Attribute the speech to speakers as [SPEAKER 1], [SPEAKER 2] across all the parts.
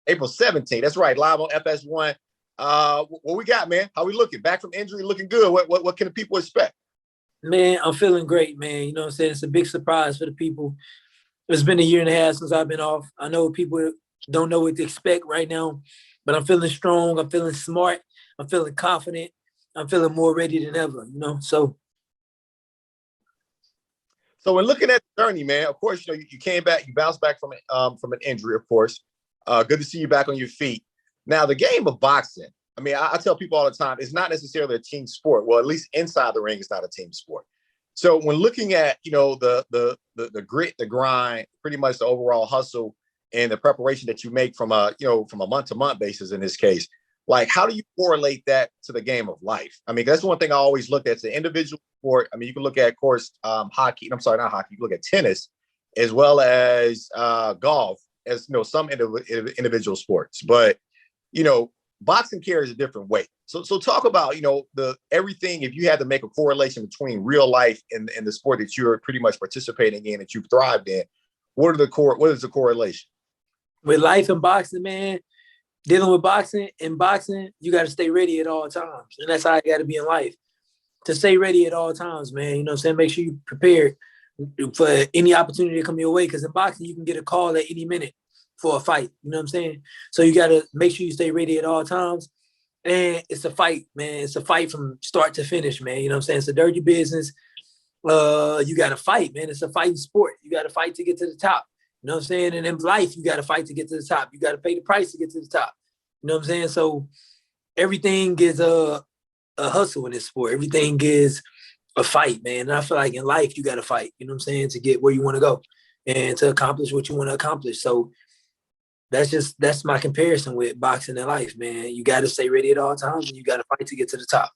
[SPEAKER 1] April 17th. That's right. Live on FS1. What we got, man? How we looking? Back from injury, looking good. What can the people expect?
[SPEAKER 2] Man, I'm feeling great, man. You know what I'm saying? It's a big surprise for the people. It's been a year and a half since I've been off. I know people don't know what to expect right now, but I'm feeling strong. I'm feeling smart. I'm feeling confident. I'm feeling more ready than ever, you know? So,
[SPEAKER 1] So when looking at the journey, man, of course, you came back, you bounced back from an injury, of course. Good to see you back on your feet. Now, the game of boxing, I mean, I tell people all the time, it's not necessarily a team sport. Well, at least inside the ring, it's not a team sport. So when looking at, the grit, the grind, pretty much the overall hustle and the preparation that you make from a month to month basis in this case, like how do you correlate that to the game of life? I mean, that's one thing I always look at. It's an individual sport. I mean, you can look at, of course, hockey. I'm sorry, not hockey. You can look at tennis as well as golf, as some individual sports. But boxing carries a different weight. So talk about the everything. If you had to make a correlation between real life and the sport that you're pretty much participating in, that you've thrived in, what is the correlation?
[SPEAKER 2] with life and boxing, man, dealing with boxing and boxing, you got to stay ready at all times. And that's how you got to be in life to stay ready at all times, man. You know what I'm saying? Make sure you're prepared for any opportunity to come your way. Because in boxing, you can get a call at any minute for a fight. You know what I'm saying? So you got to make sure you stay ready at all times. And it's a fight, man. It's a fight from start to finish, man. You know what I'm saying? It's a dirty business. You got to fight, man. It's a fighting sport. You got to fight to get to the top. You know what I'm saying? And in life, you got to fight to get to the top. You got to pay the price to get to the top. You know what I'm saying? So everything is a hustle in this sport. Everything is a fight, man. And I feel like in life, you got to fight, you know what I'm saying, to get where you want to go and to accomplish what you want to accomplish. So that's my comparison with boxing and life, man. You got to stay ready at all times and you got to fight to get to the top.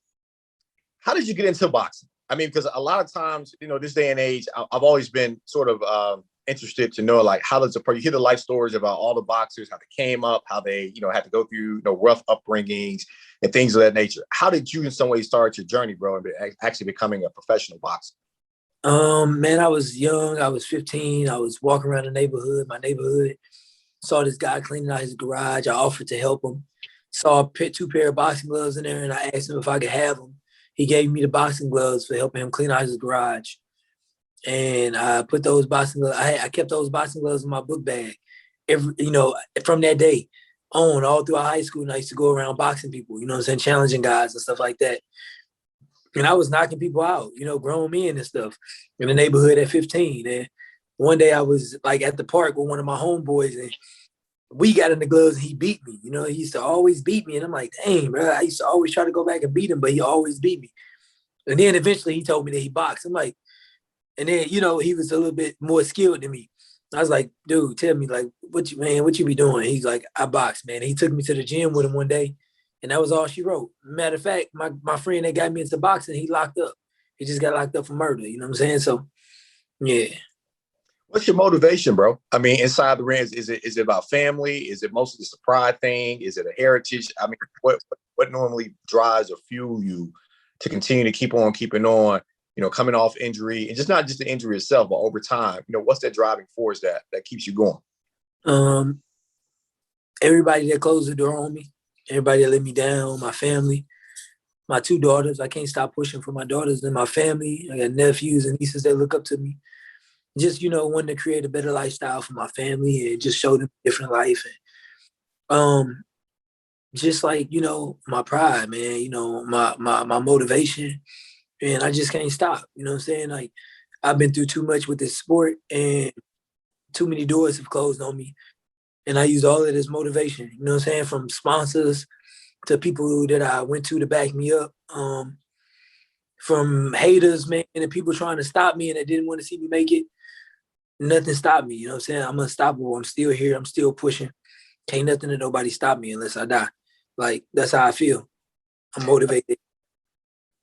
[SPEAKER 1] How did you get into boxing? I mean, because a lot of times, this day and age, I've always been sort of interested to know, like, how does you hear the life stories about all the boxers, how they came up, how they, had to go through, rough upbringings and things of that nature. How did you in some ways start your journey, bro, and actually becoming a professional boxer?
[SPEAKER 2] Man, I was young. I was 15. I was walking around my neighborhood, saw this guy cleaning out his garage. I offered to help him. Saw two pair of boxing gloves in there, and I asked him if I could have them. He gave me the boxing gloves for helping him clean out his garage. And I put those boxing gloves, I kept those boxing gloves in my book bag. From that day on, all throughout high school, and I used to go around boxing people, you know what I'm saying, challenging guys and stuff like that. And I was knocking people out, grown men and stuff in the neighborhood at 15. And one day I was like at the park with one of my homeboys, and we got in the gloves and he beat me. He used to always beat me. And I'm like, dang, bro, I used to always try to go back and beat him, but he always beat me. And then eventually he told me that he boxed. I'm like, and then, he was a little bit more skilled than me. I was like, dude, tell me, like, what you be doing? He's like, I box, man. And he took me to the gym with him one day, and that was all she wrote. Matter of fact, my friend that got me into boxing, he locked up. He just got locked up for murder. You know what I'm saying? So, yeah.
[SPEAKER 1] What's your motivation, bro? I mean, inside the ring, is it about family? Is it mostly just a pride thing? Is it a heritage? I mean, what normally drives or fuel you to continue to keep on keeping on? Coming off injury, and just not just the injury itself, but over time, what's that driving force that keeps you going?
[SPEAKER 2] Everybody that closed the door on me, everybody that let me down, my family, my two daughters. I can't stop pushing for my daughters and my family. I got nephews and nieces that look up to me. Just, wanting to create a better lifestyle for my family and just show them a different life. And just like, my pride, man, my motivation. And I just can't stop. You know what I'm saying? Like, I've been through too much with this sport, and too many doors have closed on me. And I use all of this motivation, you know what I'm saying? From sponsors to people that I went to back me up, from haters, man, and people trying to stop me and that didn't want to see me make it. Nothing stopped me, you know what I'm saying? I'm unstoppable. I'm still here. I'm still pushing. Can't nothing to nobody stop me unless I die. Like, that's how I feel. I'm motivated.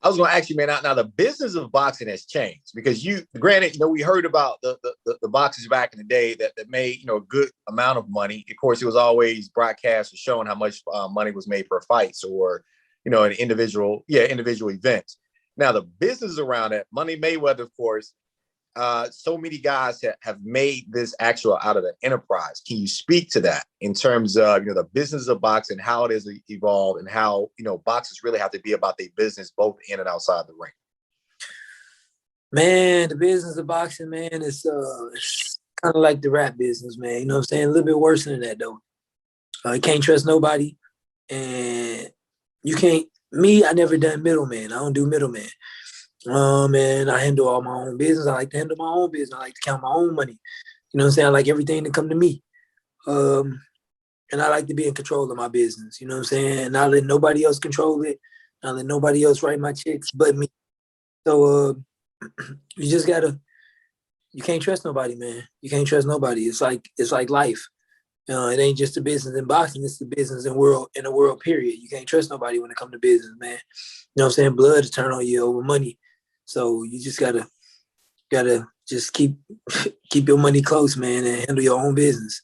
[SPEAKER 1] I was going to ask you, man. Now the business of boxing has changed because granted, we heard about the boxers back in the day that made a good amount of money. Of course, it was always broadcast or showing how much money was made per fights or an individual event. Now the business around that, Money Mayweather, of course, so many guys have made this actual out of the enterprise. Can you speak to that in terms of the business of boxing, how it has evolved, and how boxers really have to be about their business both in and outside the ring?
[SPEAKER 2] Man, the business of boxing, man, it's kind of like the rap business, man. You know what I'm saying? A little bit worse than that, though. You can't trust nobody, and you can't. Me, I never done middleman. I don't do middleman. And I handle all my own business. I like to handle my own business. I like to count my own money. You know what I'm saying? I like everything to come to me. And I like to be in control of my business. You know what I'm saying? Not let nobody else control it. Not let nobody else write my checks but me. So you just gotta. You can't trust nobody, man. You can't trust nobody. It's like life. It ain't just the business in boxing, it's the business in the world, period. You can't trust nobody when it comes to business, man. You know what I'm saying? Blood to turn on you over money. So you just gotta just keep your money close, man, and handle your own business.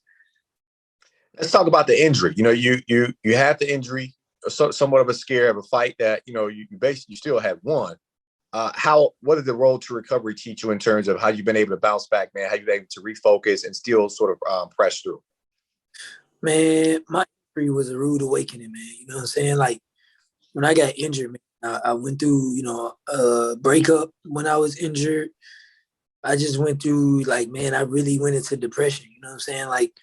[SPEAKER 1] Let's talk about the injury. You had the injury, somewhat of a scare of a fight that you basically still had won. What did the road to recovery teach you in terms of how you've been able to bounce back, man? How you've been able to refocus and still sort of press through?
[SPEAKER 2] Man, my injury was a rude awakening, man. You know what I'm saying? Like when I got injured, man, I went through, a breakup when I was injured. I just went through like, man, I really went into depression. You know what I'm saying? Like,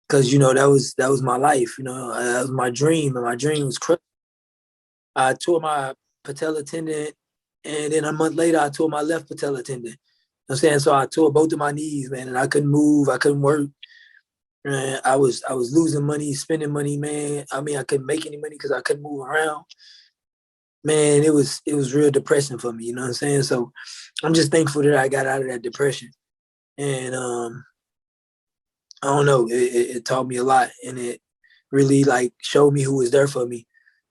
[SPEAKER 2] cause that was my life. That was my dream, and my dream was crushed. I tore my patella tendon, and then a month later, I tore my left patella tendon. You know what I'm saying? So I tore both of my knees, man, and I couldn't move. I couldn't work. And I was losing money, spending money, man. I mean, I couldn't make any money because I couldn't move around. Man, it was real depressing for me. You know what I'm saying? So I'm just thankful that I got out of that depression. And I don't know, it taught me a lot, and it really like showed me who was there for me,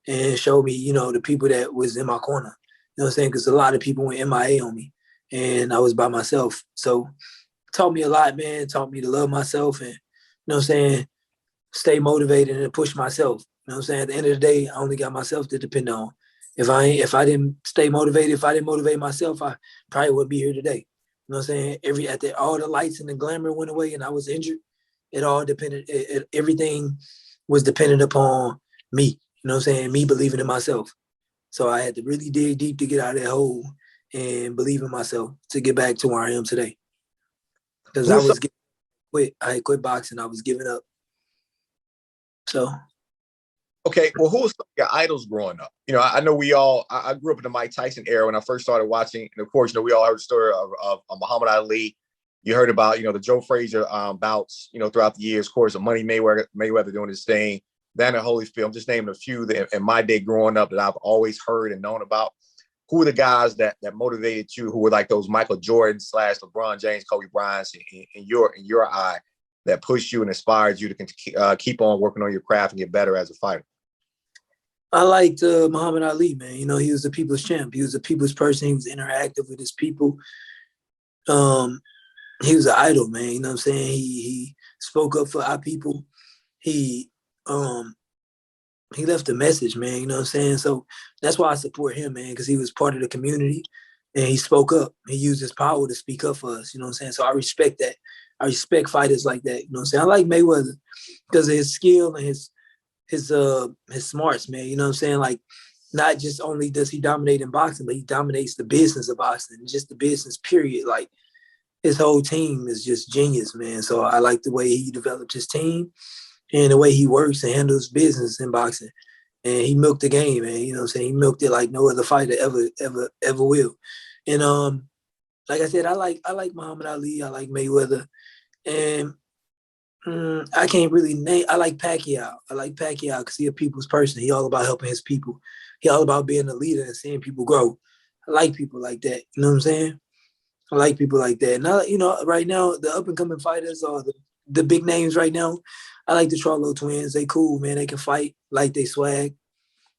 [SPEAKER 2] and showed me, the people that was in my corner. You know what I'm saying? Because a lot of people went MIA on me, and I was by myself. So it taught me a lot, man. It taught me to love myself and, what I'm saying, stay motivated and push myself. You know what I'm saying? At the end of the day, I only got myself to depend on. If I didn't stay motivated, if I didn't motivate myself, I probably wouldn't be here today. You know what I'm saying? All the lights and the glamour went away and I was injured. It all depended. Everything was dependent upon me. You know what I'm saying? Me believing in myself. So I had to really dig deep to get out of that hole and believe in myself to get back to where I am today. Because I was quit. I had quit boxing. I was giving up. So.
[SPEAKER 1] Okay, well, who was your idols growing up? I know I grew up in the Mike Tyson era when I first started watching. And of course, we all heard the story of Muhammad Ali. You heard about, the Joe Frazier bouts, throughout the years. Of course, Money Mayweather doing his thing. Daniel Holyfield. I'm just naming a few that in my day growing up that I've always heard and known about. Who are the guys that motivated you? Who were like those Michael Jordan / LeBron James, Kobe Bryant in your eye that pushed you and inspired you to keep on working on your craft and get better as a fighter?
[SPEAKER 2] I liked Muhammad Ali, man. He was the people's champ. He was a people's person. He was interactive with his people. He was an idol, man. You know what I'm saying? He spoke up for our people. He left a message, man. You know what I'm saying? So that's why I support him, man, because he was part of the community and he spoke up. He used his power to speak up for us. You know what I'm saying? So I respect that. I respect fighters like that. You know what I'm saying? I like Mayweather because of his skill and his smarts, man. You know what I'm saying? Like, not just only does he dominate in boxing, but he dominates the business of boxing, just the business, period. Like, his whole team is just genius, man. So I like the way he developed his team and the way he works and handles business in boxing. And he milked the game, man. You know what I'm saying? He milked it like no other fighter ever will. And like I said, I like Muhammad Ali. I like Mayweather. And I can't really name. I like Pacquiao. I like Pacquiao because he a people's person. He all about helping his people. He all about being a leader and seeing people grow. I like people like that. You know what I'm saying? I like people like that. Now, right now, the up and coming fighters or the big names right now, I like the Charlo twins. They cool, man. They can fight, like they swag,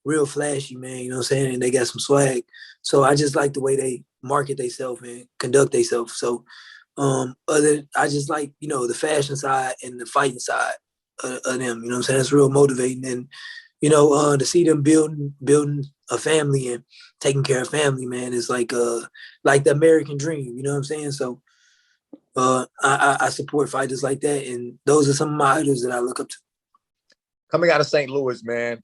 [SPEAKER 2] real flashy, man. You know what I'm saying? And they got some swag. So I just like the way they market themselves and conduct themselves. So I just like, the fashion side and the fighting side of them. You know what I'm saying? It's real motivating. And to see them building a family and taking care of family, man, is like the American dream. You know what I'm saying? So I support fighters like that, and those are some of my idols that I look up to.
[SPEAKER 1] Coming out of St. Louis, man,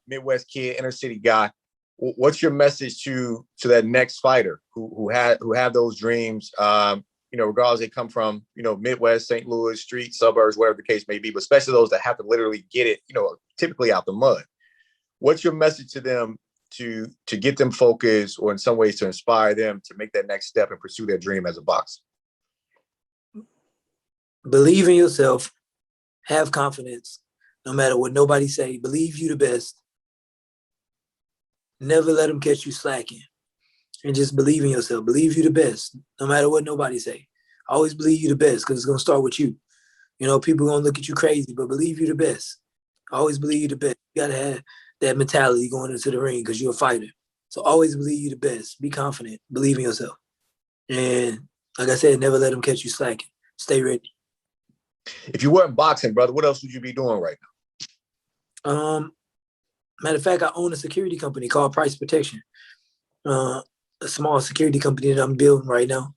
[SPEAKER 1] Midwest kid, inner city guy. What's your message to that next fighter who have those dreams? Regardless they come from Midwest, St. Louis, street, suburbs, whatever the case may be, but especially those that have to literally get it, typically out the mud. What's your message to them to get them focused, or in some ways to inspire them to make that next step and pursue their dream as a boxer?
[SPEAKER 2] Believe in yourself, have confidence, no matter what nobody say. Believe you the best. Never let them catch you slacking, and just believe in yourself. Believe you the best, no matter what nobody say. Always believe you the best, because it's gonna start with you. People gonna look at you crazy, but believe you the best. Always believe you the best. You gotta have that mentality going into the ring because you're a fighter. So always believe you the best. Be confident. Believe in yourself. And like I said, never let them catch you slacking. Stay ready.
[SPEAKER 1] If you weren't boxing, brother, what else would you be doing right
[SPEAKER 2] now? Matter of fact, I own a security company called Price Protection. A small security company that I'm building right now.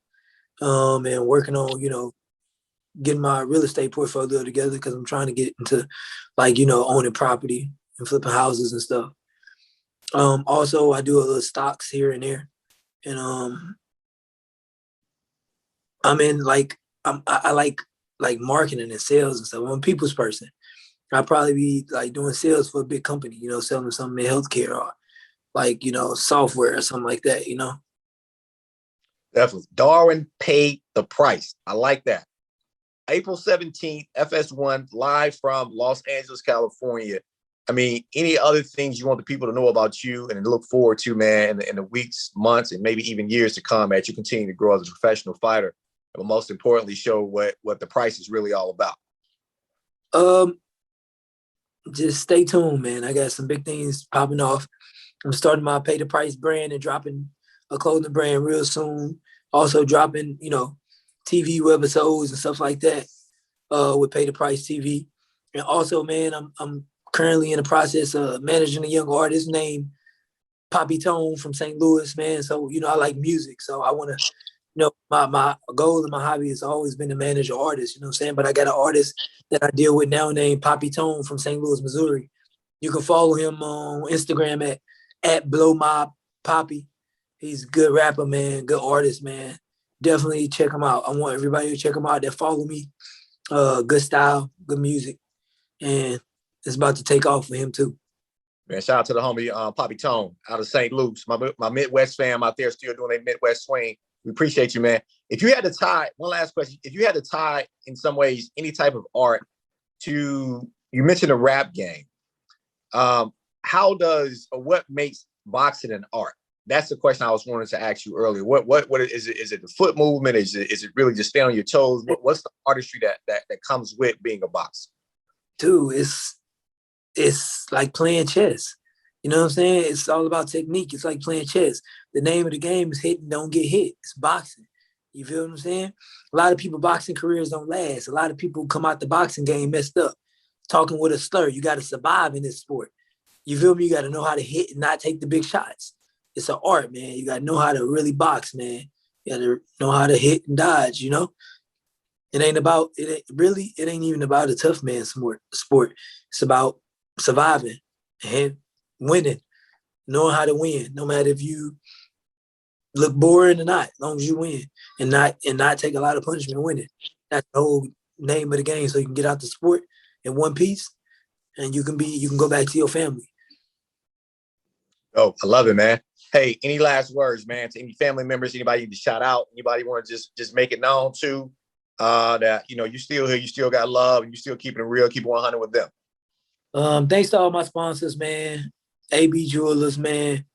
[SPEAKER 2] And working on, getting my real estate portfolio together, because I'm trying to get into owning property and flipping houses and stuff. Also, I do a little stocks here and there. And I like marketing and sales and stuff. I'm a people's person. I'd probably be doing sales for a big company, selling something in healthcare or software or something like that,
[SPEAKER 1] Definitely. Darwin paid the price. I like that. April 17th, FS1, live from Los Angeles, California. I mean, any other things you want the people to know about you and to look forward to, man, in the weeks, months, and maybe even years to come as you continue to grow as a professional fighter, but most importantly, show what the price is really all about?
[SPEAKER 2] Just stay tuned, man. I got some big things popping off. I'm starting my Pay the Price brand and dropping a clothing brand real soon. Also dropping, TV webisodes and stuff like that with Pay the Price TV. And also, man, I'm currently in the process of managing a young artist named Poppy Tone from St. Louis, man. So, I like music. So I want to, my goal and my hobby has always been to manage an artist, you know what I'm saying? But I got an artist that I deal with now named Poppy Tone from St. Louis, Missouri. You can follow him on Instagram at Blow Mob Poppy. He's a good rapper, man, good artist, man. Definitely check him out. I want everybody to check him out that follow me. Good style, good music. And it's about to take off for him too.
[SPEAKER 1] Man, shout out to the homie Poppy Tone out of St. Louis. My Midwest fam out there still doing a Midwest swing. We appreciate you, man. If you had to tie, one last question, if you had to tie in some ways any type of art to, you mentioned a rap game. What makes boxing an art? That's the question I was wanting to ask you earlier. What is it? Is it the foot movement? Is it really just stay on your toes? What's the artistry that comes with being a boxer?
[SPEAKER 2] Dude, it's like playing chess. You know what I'm saying? It's all about technique. It's like playing chess. The name of the game is hit and don't get hit. It's boxing. You feel what I'm saying? A lot of people boxing careers don't last. A lot of people come out the boxing game messed up, talking with a slur. You got to survive in this sport. You feel me? You got to know how to hit and not take the big shots. It's an art, man. You got to know how to really box, man. You got to know how to hit and dodge, It ain't even about a tough man sport. It's about surviving and winning, knowing how to win, no matter if you look boring or not, as long as you win and not take a lot of punishment winning. That's the whole name of the game. So you can get out the sport in one piece and you can go back to your family.
[SPEAKER 1] Oh, I love it, man. Hey, any last words, man, to any family members, anybody to shout out, anybody want to just make it known to that, you still here, you still got love, and you still keeping it real, keep 100 with them?
[SPEAKER 2] Thanks to all my sponsors, man. AB Jewelers, man.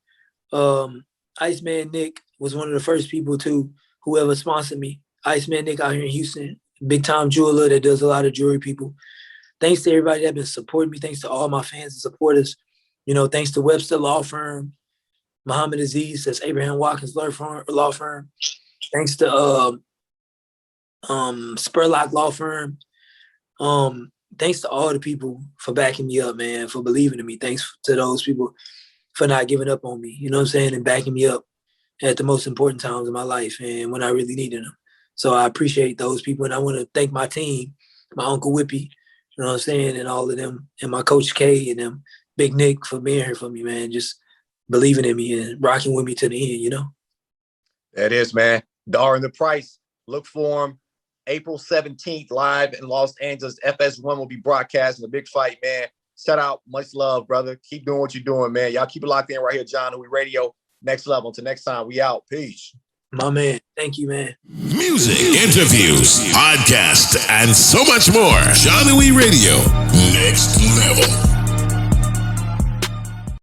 [SPEAKER 2] Iceman Nick was one of the first people to whoever sponsored me. Iceman Nick out here in Houston, big time jeweler that does a lot of jewelry people. Thanks to everybody that been supporting me. Thanks to all my fans and supporters. Thanks to Webster Law Firm, Muhammad Aziz, that's Abraham Watkins Law Firm. Thanks to Spurlock Law Firm, thanks to all the people for backing me up, man, for believing in me. Thanks to those people for not giving up on me, you know what I'm saying, and backing me up at the most important times of my life and when I really needed them. So I appreciate those people, and I want to thank my team, my Uncle Whippy, you know what I'm saying, and all of them, and my Coach K and them, Big Nick, for being here for me, man, just believing in me and rocking with me to the end, you know?
[SPEAKER 1] That is, man. Dar and the Price. Look for him April 17th, live in Los Angeles. FS1 will be broadcasting the big fight, man. Shout out. Much love, brother. Keep doing what you're doing, man. Y'all keep it locked in right here, John Louis Radio. Next level. Until next time, we out. Peace.
[SPEAKER 2] My man. Thank you, man.
[SPEAKER 3] Music, interviews, podcasts, and so much more. John Louis Radio. Next level.